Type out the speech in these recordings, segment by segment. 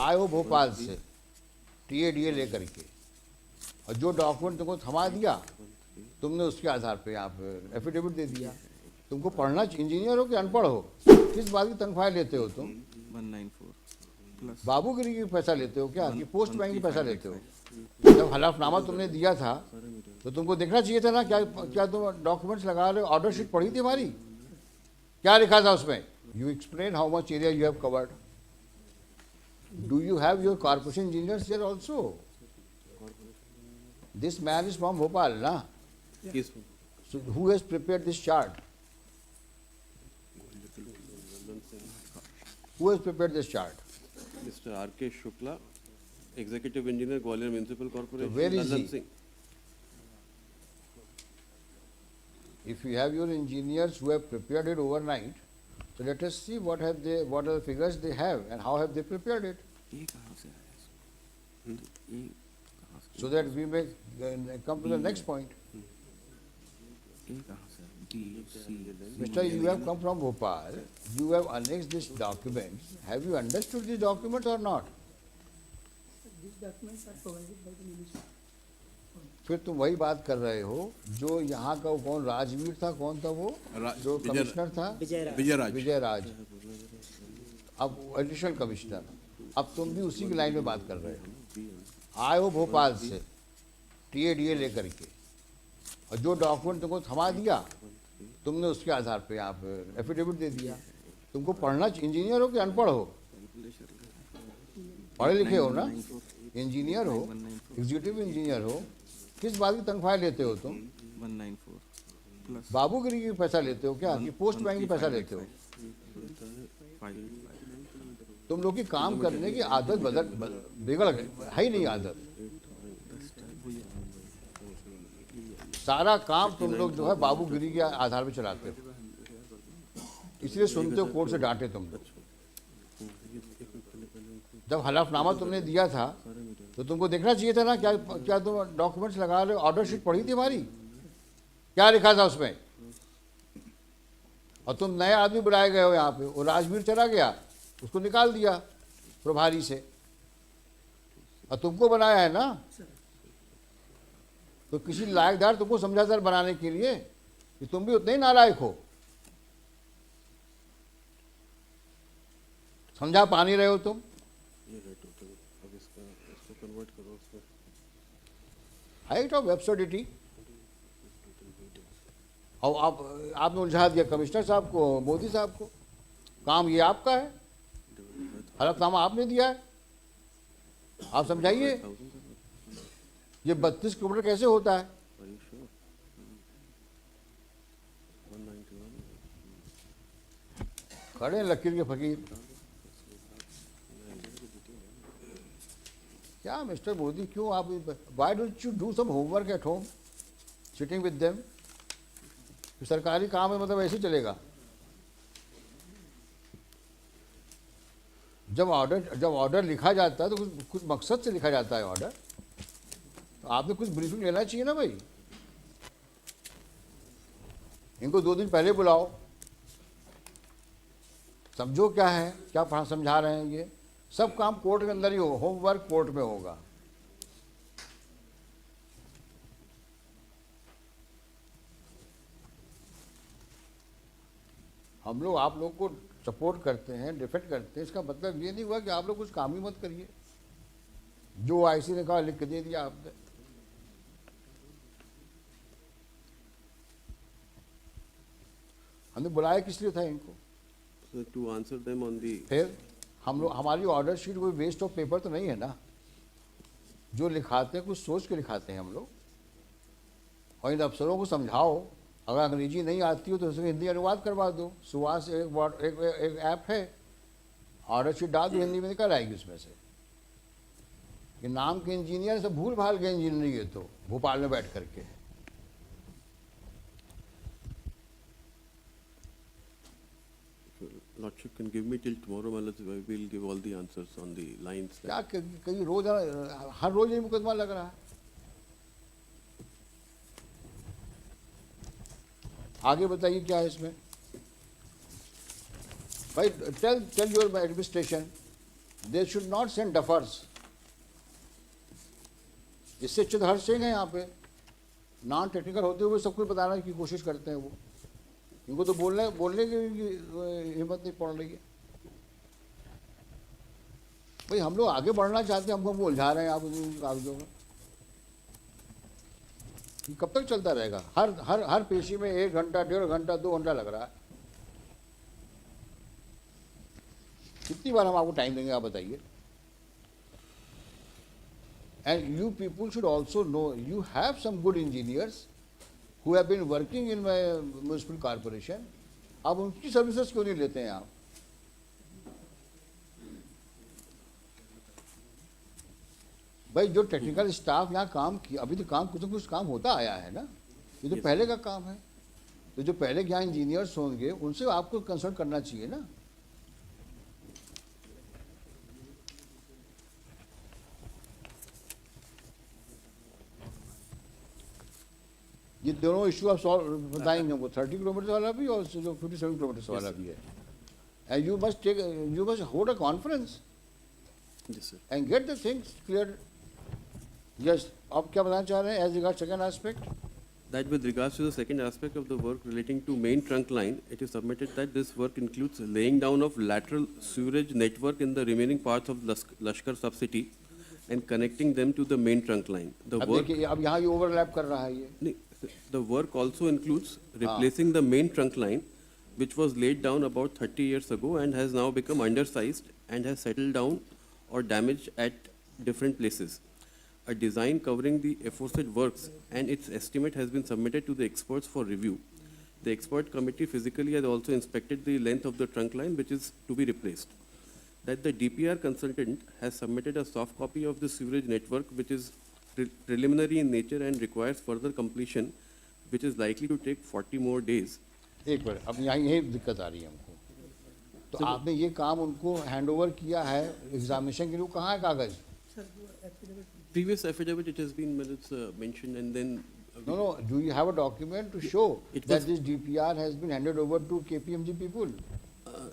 आए हो भोपाल से TADA लेकर के, और जो डॉक्यूमेंट तुमको थमा दिया तुमने उसके आधार पे आप एफिडेविट दे दिया। तुमको पढ़ना, इंजीनियर हो कि अनपढ़ हो, किस बात की तनख्वाह लेते हो तुम? 194 प्लस बाबूगिरी की पैसा लेते हो क्या, कि पोस्ट बैंक की पैसा लेते हो? जब हलफनामा तुमने दिया था तो तुमको देखना चाहिए था ना, क्या क्या तुम डॉक्यूमेंट्स लगा रहे हो? ऑर्डर शीट पढ़ी थी हमारी, क्या लिखा था उसमें? You explain how much area you have covered. Do you have your corporation engineers there also? This man is from Bhopal ना, so who has prepared this chart? Who has prepared this chart? Mr. R.K. Shukla, Executive Engineer, Gwalior Municipal Corporation. So where is Nandan he? Singh. If you have your engineers who have prepared it overnight, so let us see what are the figures they have and how have they prepared it, ये कहाँ से आया इसमें? ये कहाँ से? so that we may come to the next point. ये कहाँ से? B, C, Mr. You have come from Bhopal, you have annexed this document. Have you understood this document or not? These documents are provided by the ministry. फिर तुम वही बात कर रहे हो जो यहाँ का, कौन राजवीर था, कौन था वो जो कमिश्नर था? विजय राज, अब एडिशनल कमिश्नर। अब तुम भी उसी की लाइन में बात कर रहे हो। आए हो भोपाल से TADA लेकर के, और जो डॉक्यूमेंट तुमको थमा दिया तुमने उसके आधार पे आप एफिडेविट दे दिया। तुमको पढ़ना, इंजीनियर हो कि अनपढ़ हो? पढ़े लिखे हो ना, इंजीनियर हो, एग्जीक्यूटिव इंजीनियर हो, किस बात की तनख्वाह लेते हो तुम? 194 प्लस बाबूगिरी की पैसा लेते हो क्या, कि पोस्ट बैंक की पैसा लेते हो? 5 तुम लोग की काम करने की आदत बिगड़ गई है ही नहीं आदत। सारा काम तुम लोग जो है बाबूगिरी के आधार पे चलाते हो, इसलिए सुनते हो कोर्ट से डांटे तुम लोग। जब हलफनामा तुमने दिया था तो तुमको देखना चाहिए था ना, क्या क्या तुम डॉक्यूमेंट्स लगा रहे हो? ऑर्डर शीट पढ़ी थी हमारी, क्या लिखा था उसमें? और तुम नए आदमी बुलाए गए हो यहाँ पे, वो राजवीर चला गया, उसको निकाल दिया प्रभारी से, और तुमको बनाया है ना। तो किसी लायकदार तुमको समझादार बनाने के लिए कि तुम भी उतने ही नालायक हो। समझा पा नहीं रहे हो तुम। ये है टोटल, अब इसको कन्वर्ट करो उसमें। Height of absurdity. और आपने उलझा दिया कमिश्नर साहब को, मोदी साहब को। काम ये आपका है, हलफनामा आपने दिया है, आप समझाइए ये 32 किलोमीटर कैसे होता है? Are you sure? 191. खड़े हैं लकीर के फकीर। क्या मिस्टर मोदी, क्यों आप, why don't you do some homework at home sitting with them? सरकारी काम है मतलब ऐसे ही चलेगा? जब ऑर्डर लिखा जाता है तो कुछ मकसद से लिखा जाता है ऑर्डर, तो आपने कुछ ब्रीफिंग लेना चाहिए ना भाई। इनको 2 दिन पहले बुलाओ, समझो क्या है, क्या पढ़ा समझा रहे हैं। ये सब काम कोर्ट के अंदर ही हो, होमवर्क कोर्ट में होगा। हम लोग आप लोग को सपोर्ट करते हैं, डिफेंड करते हैं, इसका मतलब ये नहीं हुआ कि आप लोग कुछ काम ही मत करिए। जो IC ने कहा लिख के दे दिया आपने। हमने बुलाया किस लिए था इनको? So to answer them on the फिर हम लोग, हमारी ऑर्डर शीट कोई वेस्ट ऑफ पेपर तो नहीं है ना। जो लिखाते हैं कुछ सोच के लिखाते हैं हम लोग। और इन अफसरों को समझाओ, अगर अंग्रेजी नहीं आती हो तो उसमें हिंदी अनुवाद करवा दो। सुहास एक ऐप है, ऑर्डर शीट डाल दो, हिंदी में निकल आएगी उसमें से। कि नाम के इंजीनियर सब भूल भाल गए इंजीनियरिंग, ये तो भोपाल में बैठ करके। Lordship can give me till tomorrow, we will give all the answers on the lines. क्या कहीं रोज, हर रोज ये मुकदमा लग रहा है। आगे बताइए क्या है इसमें भाई? Tell your administration they should not send duffers. इससे अच्छे हर सिंह है यहाँ पे, नॉन टेक्निकल होते हुए सब कुछ बताने की कोशिश करते हैं वो। इनको तो बोलने की हिम्मत नहीं पड़ रही है। भाई हम लोग आगे बढ़ना चाहते हैं, हमको उलझा रहे हैं आप उन कागजों में। ये कब तक चलता रहेगा? हर पेशी में 1 घंटा, 1.5 घंटा, 2 घंटा लग रहा है। कितनी बार हम आपको टाइम देंगे, आप बताइए। And you people should also know, you have some good engineers who have been working in my municipal corporation. आप उनकी सर्विसेज क्यों नहीं लेते हैं आप? भाई जो टेक्निकल स्टाफ यहाँ काम किया, अभी तो काम कुछ न कुछ काम होता आया है ना, ये तो पहले का काम है। तो जो पहले यहाँ इंजीनियर्स होंगे उनसे आपको कंसल्ट करना चाहिए ना। ये दोनों इशू आप सॉल्व बताएंगे हमको, 30 किलोमीटर वाला भी और जो 57 किलोमीटर वाला भी है। And you must hold a conference and get the things clear. Yes, आप क्या बताना चाह रहे हैं as regard second aspect? That with regards to the second aspect of the work relating to main trunk line, it is submitted that this work includes laying down of lateral sewerage network in the remaining parts of Lashkar sub-city and connecting them to the main trunk line. The अब work, देखिए, अब यहाँ ये overlap कर रहा है ये। नहीं, the work also includes replacing the main trunk line, which was laid down about 30 years ago and has now become undersized and has settled down or damaged at different places. A design covering the aforesaid works and its estimate has been submitted to the experts for review. The expert committee physically has also inspected the length of the trunk line which is to be replaced. That the DPR consultant has submitted a soft copy of the sewerage network which is preliminary in nature and requires further completion, which is likely to take 40 more days. एक बार अब यहाँ यही दिक्कत आ रही है हमको। तो आपने ये काम उनको हैंड ओवर किया है एग्जामिनेशन के लिए, कहाँ है कागज? सर वो affidavit Previous affidavit it has been mentioned and then. No, do you have a document to show that this DPR has been handed over to KPMG people?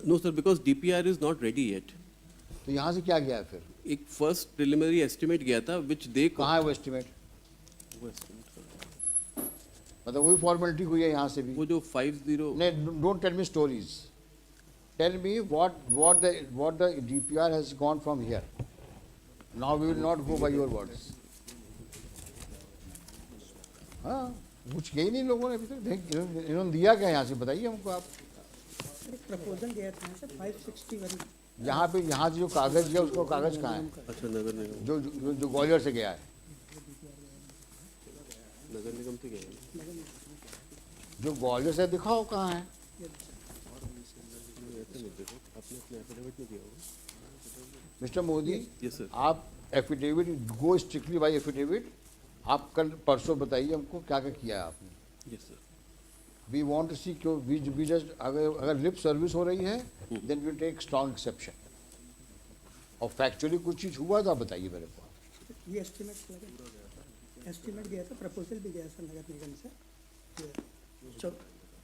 No sir, because DPR is not ready yet. तो यहाँ से क्या गया फिर? एक first preliminary estimate गया था which they. कहाँ है वो एस्टिमेट? वो estimate मतलब वही फॉर्मेलिटी हुई है यहाँ से भी। वो जो 50. नहीं, don't tell me stories. Tell me what the DPR has gone from here. Now we will not go by your words. हाँ, कुछ किया ही नहीं लोगों ने अभी तक। इन्होंने दिया क्या यहाँ से, बताइए हमको आप। सर एक प्रपोजल दिया था सर 561। यहाँ पे यहाँ जो कागज गया उसका कागज कहाँ है? अच्छा, नगर निगम। जो ग्वालियर से गया है। नगर निगम से गया है। जो ग्वालियर से दिखाओ कहाँ है? आपने अपने एफिडेविट में दिया होगा। Mister Modi, Yes, sir. आप एफिडेविट, गो स्ट्रिक्टली बाय एफिडेविट। आप कल परसों बताइए हमको क्या क्या किया है आपने। Yes, sir. We want to see, क्यों वी जस्ट अगर लिप सर्विस हो रही है then we take strong exception. और फैक्चुअली कुछ चीज़ हुआ तो आप बताइए मेरे को। ये एस्टिमेट गया था, प्रपोजल भी गया सर नगर निगम से।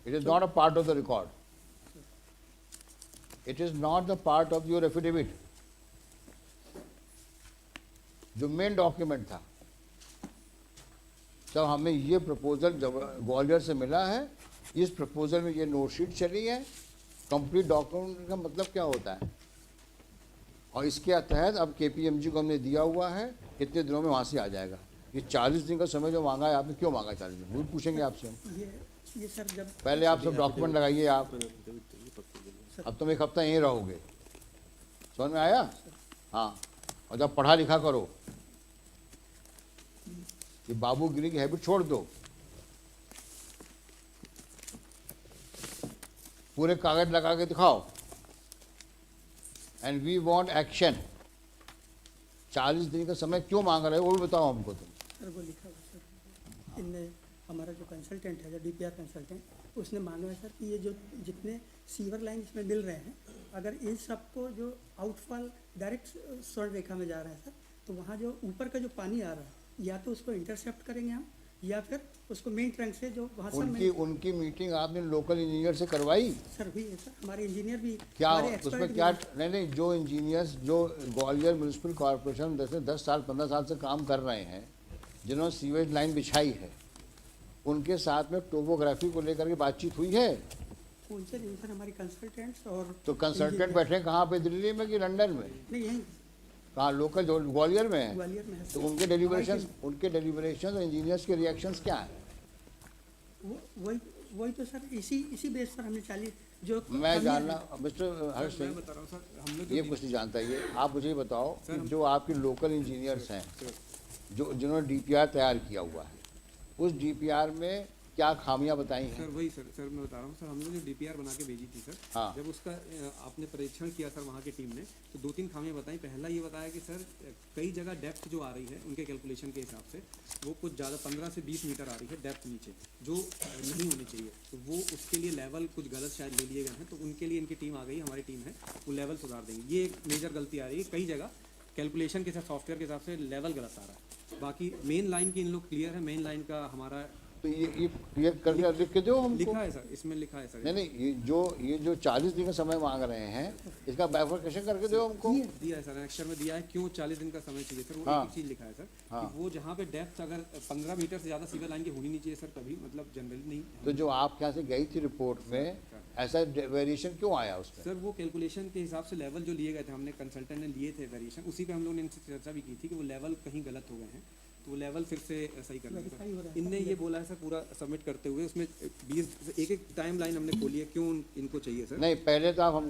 It is not a part of the record, it is not the part of your affidavit. जो मेन डॉक्यूमेंट था, जब हमें ये प्रपोजल जब ग्वालियर से मिला है, इस प्रपोजल में ये नोट शीट चली है। कंप्लीट डॉक्यूमेंट का मतलब क्या होता है? और इसके तहत अब केपीएमजी को हमने दिया हुआ है, कितने दिनों में वहाँ से आ जाएगा। ये 40 दिन का समय जो मांगा है आपने, क्यों मांगा 40 दिन? वो पूछेंगे आपसे हम। ये सर जब पहले आप सब डॉक्यूमेंट लगाइए आप। अब तुम 1 हफ्ता यहीं रहोगे, समझ में आया? हाँ, और जब पढ़ा लिखा करो, ये बाबूगिरी की हैबिट छोड़ दो। पूरे कागज लगा के दिखाओ। And we want action. 40 दिन का समय क्यों मांग रहे हो वो भी बताओ हमको तुम। सर वो लिखा हुआ सर, इनने हमारा जो कंसल्टेंट है, जो डीपीआर कंसल्टेंट, उसने मांगा है सर कि ये जो जितने सीवर लाइन इसमें मिल रहे हैं, अगर इन सबको जो आउटफॉल डायरेक्ट स्वर्ण रेखा में जा रहा है सर, तो वहाँ जो ऊपर का जो पानी आ रहा है, या तो उसको इंटरसेप्ट करेंगे हम, या फिर उसको मेन ट्रंक से जो वहाँ से उनकी मीटिंग आपने लोकल इंजीनियर से करवाई? सर हुई है सर, हमारे इंजीनियर भी क्या हमारे उसमें expert भी क्या हैं। नहीं, जो इंजीनियर्स जो ग्वालियर म्यूनिसिपल कॉर्पोरेशन 10 साल 15 साल से काम कर रहे हैं, जिन्होंने सीवेज लाइन बिछाई है, उनके साथ में टोपोग्राफी को लेकर के बातचीत हुई है? उनसे नहीं सर, हमारी कंसल्टेंट्स और तो कंसल्टेंट बैठे हैं कहाँ पे, दिल्ली में कि लंदन में? नहीं यहीं कहाँ लोकल जो ग्वालियर में है? ग्वालियर में है तो सर। उनके डेलीबरेशन और इंजीनियर्स के रिएक्शंस क्या हैं? वही तो सर, इसी बेस पर हमने 40 जो मैं जानना मिस्टर हर्ष सिंह, बता रहा हूँ सर, हम लोग ये कुछ नहीं जानता ये, आप मुझे बताओ कि जो आपके लोकल इंजीनियर्स हैं, जो जिन्होंने डीपीआर तैयार किया हुआ है, उस डीपीआर में क्या खामियां बताई हैं? सर वही सर मैं बता रहा हूँ सर, हम लोग ने डीपीआर बना के भेजी थी सर। हाँ। जब उसका आपने परीक्षण किया सर वहाँ की टीम ने, तो 2-3 खामियां बताई। पहला ये बताया कि सर कई जगह डेप्थ जो आ रही है उनके कैलकुलेशन के हिसाब से वो कुछ ज़्यादा 15 से 20 मीटर आ रही है डेप्थ नीचे, जो नहीं होनी चाहिए। तो वो उसके लिए लेवल कुछ गलत शायद ले लिए गए हैं, तो उनके लिए इनकी टीम आ गई, हमारी टीम है, वो लेवल सुधार देंगे। ये एक मेजर गलती आ रही है, कई जगह कैलकुलेशन के साथ सॉफ्टवेयर के हिसाब से लेवल गलत आ रहा है। बाकी मेन लाइन की इन लोग क्लियर है, मेन लाइन का हमारा तो ये क्लियर करके लिख के दो हमको। लिखा है सर, इसमें लिखा है सर। नहीं ये जो 40 दिन का समय मांग रहे हैं, इसका बाइफरकेशन करके दो हमको। दिया है सर, अक्षर में दिया है क्यों 40 दिन का समय चाहिए सर। वो हाँ। एक चीज़ लिखा है सर हाँ। कि वो जहाँ पे डेप्थ अगर 15 मीटर से ज़्यादा सीवर लाइन की होनी नहीं चाहिए सर, कभी मतलब जनरली नहीं। तो जो आपके यहाँ से गई थी रिपोर्ट में, ऐसा वेरिएशन क्यों आया उसमें? सर वो कैलकुलेशन के हिसाब से लेवल जो लिए गए थे, हमने कंसल्टेंट ने लिए थे वेरिएशन, उसी पे हम लोगों ने इनसे चर्चा भी की थी कि वो लेवल कहीं गलत हो गए हैं, तो वो लेवल फिर से सही कर लेंगे Verify हो रहा सर। है। इनने ये बोला है सर पूरा सबमिट करते हुए, उसमें 20 एक टाइम लाइन हमने खोली है क्यों इनको चाहिए सर। नहीं, पहले तो आप हम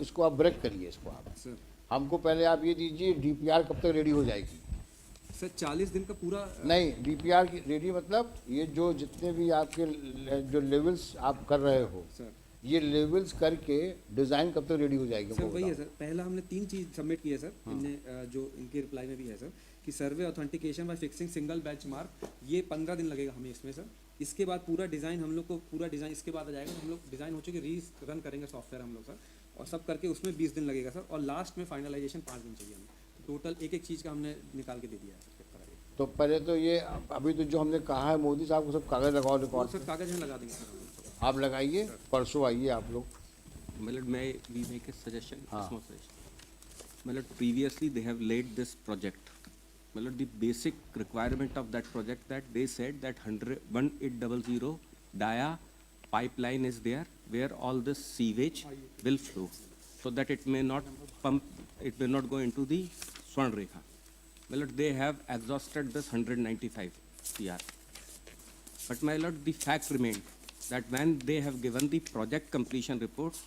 इसको आप ब्रेक करिए, इसको आप सर हमको पहले आप ये दीजिए, डीपीआर कब तक रेडी हो जाएगी? सर 40 दिन का पूरा नहीं, डीपीआर की रेडी मतलब ये जो जितने भी आपके जो लेवल्स आप कर रहे हो, सर ये लेवल्स करके डिज़ाइन कब तक रेडी हो जाएगी? सर हमको वही है बताओ। सर, पहला हमने 3 चीज़ सबमिट की है सर। इनने जो इनके रिप्लाई में भी है सर कि survey authentication by fixing single batch mark, ये 15 दिन लगेगा हमें इसमें सर। इसके बाद पूरा डिज़ाइन हम लोग को पूरा डिज़ाइन इसके बाद आ जाएगा, हम लोग डिज़ाइन हो चुके री रन करेंगे सॉफ्टवेयर हम लोग सर, और सब करके उसमें 20 दिन लगेगा सर, और लास्ट में फाइनलाइजेशन 5 दिन चाहिए हमें। तो टोटल एक चीज़ का हमने निकाल के दे दिया है सर। तो पहले तो ये अभी तो जो हमने कहा है मोदी साहब को सब कागज़ लगाओ और रिकॉर्ड सर कागज़ में लगा देंगे सर हम लोग। आप लगाइए, परसों आइए आप लोग। Millard, may we make a suggestion? हाँ. Small suggestion. Millard, previously they have laid this project. Millard, the basic requirement of that project that they said that 1800 dia pipeline is there where all this sewage will flow, so that it may not go into the Swarnrekha. Millard, they have exhausted this 195 CR. But my lord, the fact remained that when they have given the project completion report,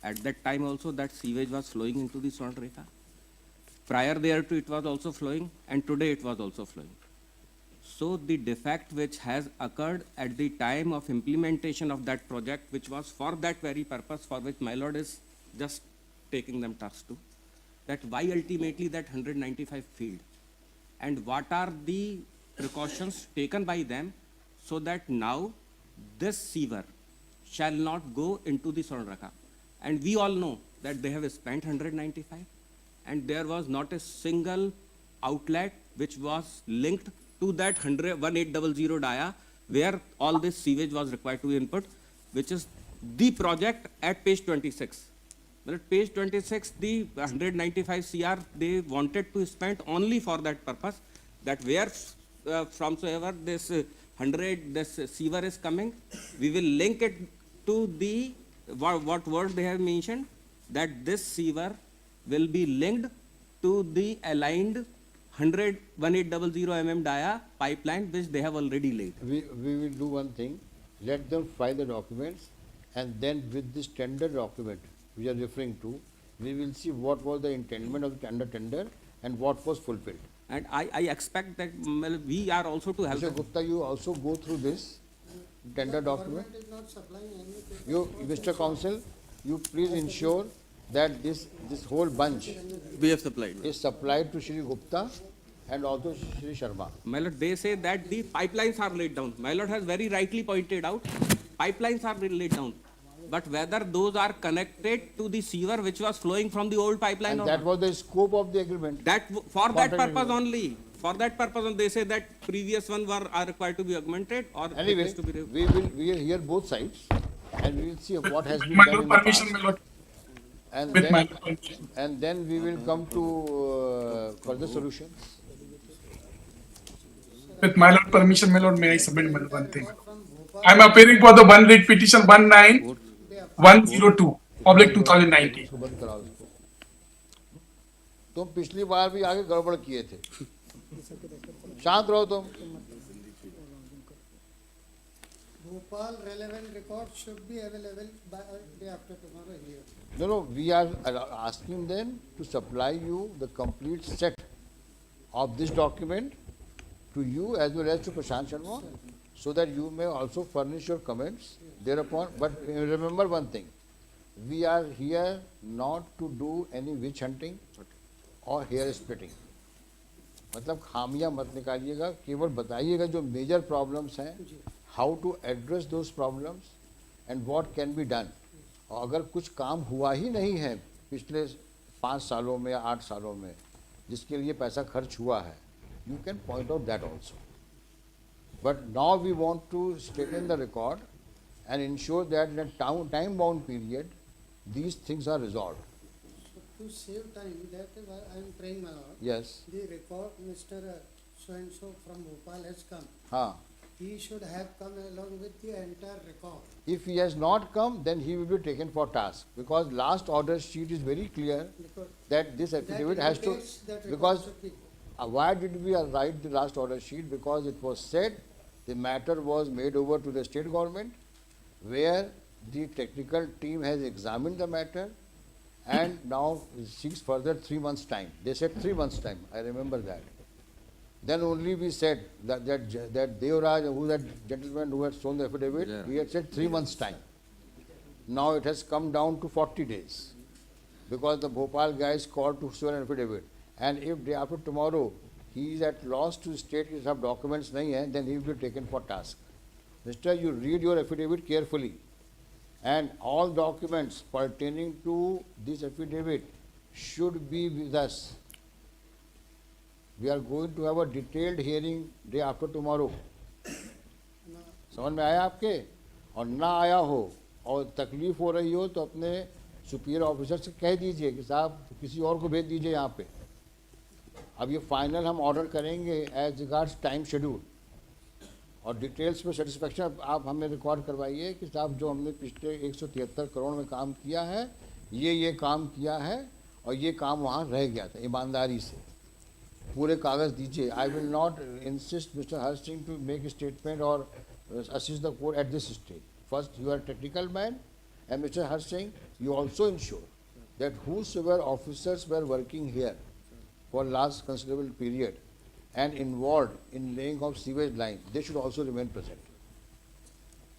at that time also that sewage was flowing into the Swarnrekha. Prior thereto it was also flowing, and today it was also flowing. So the defect which has occurred at the time of implementation of that project, which was for that very purpose for which my lord is just taking them task to, that why ultimately that 195 failed, and what are the precautions taken by them so that now this sewer shall not go into the Swarnrekha. And we all know that they have spent 195, and there was not a single outlet which was linked to that 1800 dia where all this sewage was required to be input, which is the project at page 26. Well, at page 26, the 195 CR they wanted to spend only for that purpose, that where from so ever this this sewer is coming, we will link it to the what word they have mentioned, that this sewer will be linked to the aligned 1800 dia pipeline which they have already laid. We will do one thing, let them file the documents, and then with this tender document we are referring to, we will see what was the intendment of the tender and what was fulfilled. And I expect that we are also to help. Mr. Gupta, you also go through this tender document. You, Mr. Counsel, you please ensure that this whole bunch We have supplied. is supplied to Shri Gupta and also Shri Sharma. My lord, they say that the pipelines are laid down. My lord has very rightly pointed out, pipelines are laid down. But whether those are connected to the sewer which was flowing from the old pipeline And or that not, was the scope of the agreement. that for that Contract purpose agreement. only, For that purpose, they say that previous one are required to be augmented or it Anyway, has to be. we will hear both sides and we will see what has been My done lord, in the permission, past. my lord. And With my then, lord permission. and then we will come to further solutions. With my lord permission, my lord, may I submit my lord, one thing? I'm appearing for the one writ petition 19102, public 2019. इसको बंद कराओ इसको। तुम पिछली बार भी आगे गड़बड़ किए थे। शांत रहो तुम। Bhopal relevant records should be available by day after tomorrow here. No, we are asking them to supply you the complete set of this document to you as well as to Prashant Sharma, so that you may also furnish your comments thereupon. But remember one thing, we are here not to do any witch hunting or hair splitting. मतलब खामियां मत निकालिएगा, केवल बताइएगा जो major problems हैं, how to address those problems and what can be done. और अगर कुछ काम हुआ ही नहीं है पिछले 5 सालों में या 8 सालों में जिसके लिए पैसा खर्च हुआ है, you can point out that also. But now we want to straighten the record and ensure that in a time-bound period, these things are resolved. So to save time, that is why I am praying, my lord. Yes. The record, Mr. So-and-so from Bhopal has come. हाँ. He should have come along with the entire record. If he has not come, then he will be taken for task, because last order sheet is very clear Because that this affidavit has to, indicates that record because should be. why did we write the last order sheet? Because it was said the matter was made over to the state government, where the technical team has examined the matter and now seeks further 3 months' time. They said 3 months' time, I remember that. Then only we said that Devraj, who that gentleman who had shown the affidavit, Yeah. we had said 3 months' time. Now it has come down to 40 days, because the Bhopal guys called to show an affidavit. And if day after tomorrow he is at loss to state his सब documents नहीं हैं, then he will be taken for task. Mister, you read your affidavit carefully, and all documents pertaining to this affidavit should be with us. We are going to have a detailed hearing day after tomorrow. समझ में आया आपके? और ना आया हो और तकलीफ हो रही हो तो अपने सुपीरियर ऑफिसर से कह दीजिए कि साहब किसी और को भेज दीजिए यहाँ पे. अब ये फाइनल हम ऑर्डर करेंगे एज रिगार्ड्स टाइम शेड्यूल, और डिटेल्स में सेटिस्फेक्शन आप हमें रिकॉर्ड करवाइए कि साहब जो हमने पिछले 173 करोड़ में काम किया है, ये काम किया है और ये काम वहाँ रह गया था. ईमानदारी से पूरे कागज़ दीजिए. I will not insist mister Harsh Singh to make statement और assist the court at this stage. First, you are a technical man, and Mr. Harsh Singh, you also ensure that whosoever officers were working here for last considerable period and involved in laying of sewage line, they should also remain present,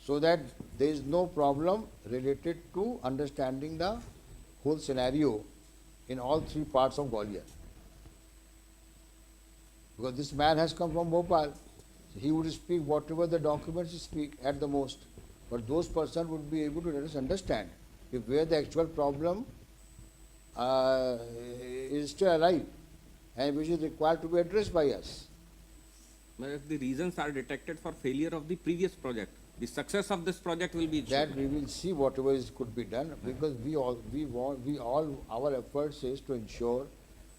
so that there is no problem related to understanding the whole scenario in all 3 parts of Gwalior. Because this man has come from Bhopal. He would speak whatever the documents speak at the most, but those persons would be able to let us understand if where the actual problem is still alive and which is required to be addressed by us. But if the reasons are detected for failure of the previous project, the success of this project will be That ensured. we will see whatever is could be done, because our efforts is to ensure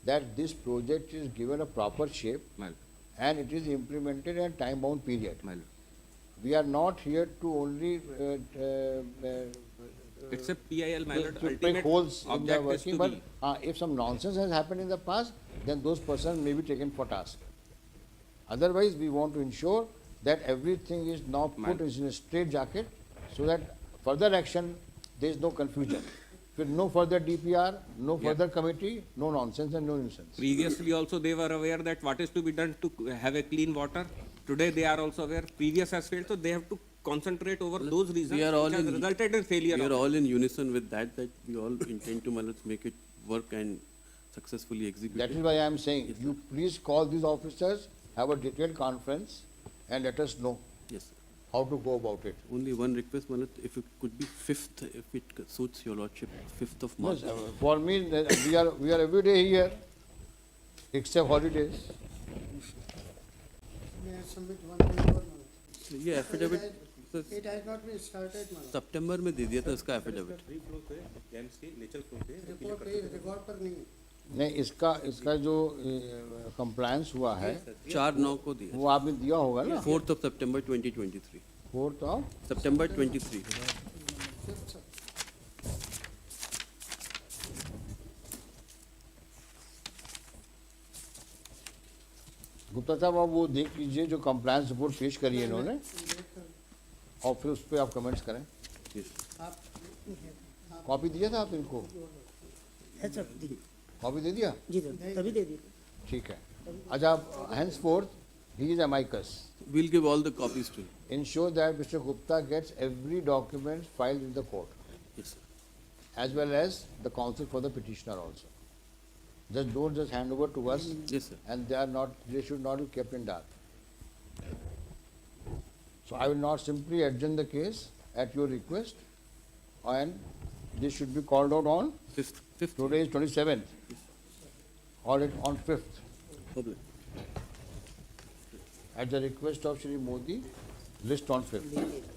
that this project is given a proper shape Well, and it is implemented in a time-bound period. well, We are not here to only it's a PIL, my lord. to pick Ultimate holes in the object is working, to but be. if some nonsense has happened in the past, then those persons may be taken for task. Otherwise, we want to ensure that everything is now put in a straight jacket, so that further action, there is no confusion. With no further DPR, no further committee, no nonsense and no nuisance. Previously also they were aware that what is to be done to have a clean water. Today they are also aware. Previous has failed, so they have to concentrate over those reasons We are all which has in, resulted in failure. we of are it. all in unison with that we all intend to make it work and successfully execute That it. is why I am saying, you please call these officers, have a detailed conference, and let us know Yes, sir. how to go about it. Only one request, Malat, if it could be 5th, if it suits your lordship, 5th of March. Yes, for me, we are every day here, except holidays. submit one day more, Malad. ये affidavit It has not been started, Malad. सितंबर में दे दिया था इसका affidavit. Report record पर नहीं है। नहीं, इसका जो कंप्लायंस हुआ है 4/9 को दिया, वो आपने दिया होगा ना, 4th of September 2023, 4th of September 23। Gupta साहब, आप वो देख लीजिए जो कंप्लायंस रिपोर्ट पेश करी है इन्होंने, और फिर उस पर आप कमेंट्स करें। कॉपी दिया था आप इनको? है सर, जी कॉपी दे दिया? जी सर, तभी दे दी। ठीक है। अच्छा, henceforth he is amicus. We'll give all the copies to you. Ensure that Mr. Gupta gets every document filed in the court, Yes, sir. as well as the counsel for the petitioner also. Don't just hand over to us, Yes, sir. and they should not be kept in dark. So I will not simply adjourn the case at your request, and this should be called out on, 5th. today is 27th, call it on 5th, Public. at the request of Shri Modi, list on 5th.